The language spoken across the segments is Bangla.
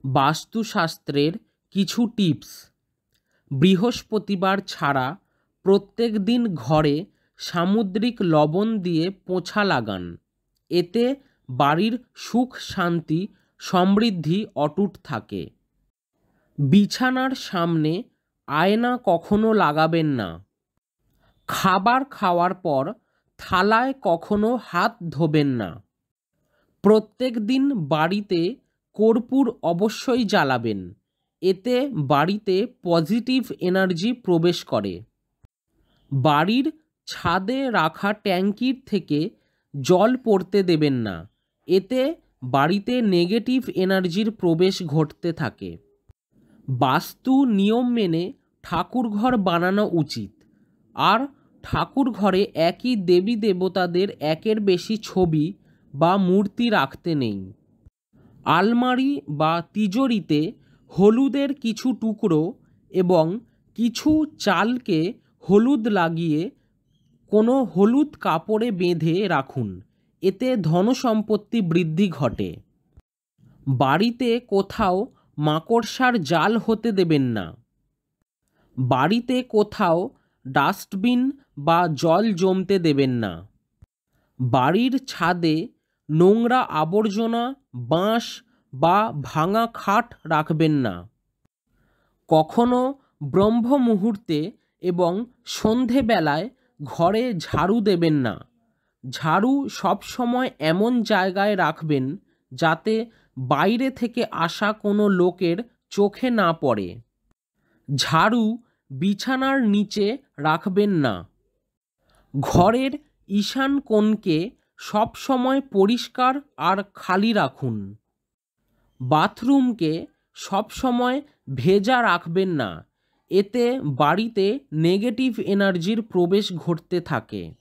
বাস্তুশাস্ত্রের কিছু টিপস। বৃহস্পতিবার ছাড়া প্রত্যেক দিন ঘরে সামুদ্রিক লবণ দিয়ে পোঁছা লাগান। এতে বাড়ির সুখ শান্তি সমৃদ্ধি অটুট থাকে। বিছানার সামনে আয়না কখনো লাগাবেন না। খাবার খাওয়ার পর থালায় কখনো হাত ধোবেন না। প্রত্যেক দিন বাড়িতে কর্পূর অবশ্যই জ্বালাবেন। এতে বাড়িতে পজিটিভ এনার্জি প্রবেশ করে। বাড়ির ছাদে রাখা ট্যাঙ্কির থেকে জল পড়তে দেবেন না। এতে বাড়িতে নেগেটিভ এনার্জির প্রবেশ ঘটতে থাকে। বাস্তু নিয়ম মেনে ঠাকুরঘর বানানো উচিত। আর ঠাকুরঘরে একই দেবী দেবতাদের একের বেশি ছবি বা মূর্তি রাখতে নেই। আলমারি বা তিজোরিতে হলুদের কিছু টুকরো এবং কিছু চালকে হলুদ লাগিয়ে কোনো হলুদ কাপড়ে বেঁধে রাখুন। এতে ধনসম্পত্তি বৃদ্ধি ঘটে। বাড়িতে কোথাও মাকড়সার জাল হতে দেবেন না। বাড়িতে কোথাও ডাস্টবিন বা জল জমতে দেবেন না। বাড়ির ছাদে নোংরা আবর্জনা, বাঁশ বা ভাঙা খাট রাখবেন না। কখনো ব্রহ্ম মুহূর্তে এবং সন্ধেবেলায় ঘরে ঝাড়ু দেবেন না। ঝাড়ু সবসময় এমন জায়গায় রাখবেন যাতে বাইরে থেকে আসা কোনো লোকের চোখে না পড়ে। ঝাড়ু বিছানার নিচে রাখবেন না। ঘরের ঈশান কোণকে সবসময় পরিষ্কার আর খালি রাখুন। বাথরুমকে সবসময় ভেজা রাখবেন না। এতে বাড়িতে নেগেটিভ এনার্জির প্রবেশ ঘটতে থাকে।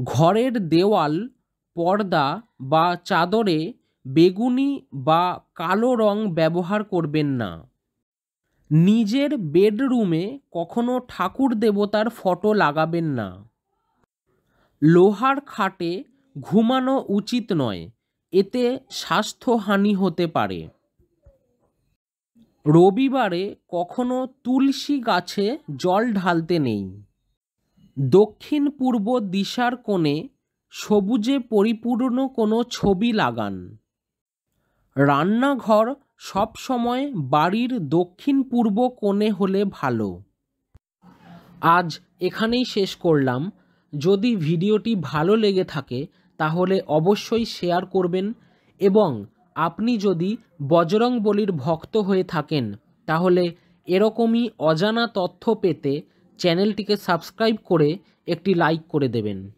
ঘরের দেওয়াল, পর্দা বা চাদরে বেগুনি বা কালো রং ব্যবহার করবেন না। নিজের বেডরুমে কখনো ঠাকুর দেবতার ফটো লাগাবেন না। লোহার খাটে ঘুমানো উচিত নয়। এতে স্বাস্থ্যহানি হতে পারে। রবিবারে কখনো তুলসী গাছে জল ঢালতে নেই। দক্ষিণ পূর্ব দিশার কোণে সবুজে পরিপূর্ণ কোনো ছবি লাগান। রান্নাঘর সবসময় বাড়ির দক্ষিণ পূর্ব কোণে হলে ভালো। আজ এখানেই শেষ করলাম। যদি ভিডিওটি ভালো লেগে থাকে তাহলে অবশ্যই শেয়ার করবেন এবং আপনি যদি বজরংবলীর ভক্ত হয়ে থাকেন তাহলে এরকমই অজানা তথ্য পেতে চ্যানেলটিকে সাবস্ক্রাইব করে একটি লাইক করে দেবেন।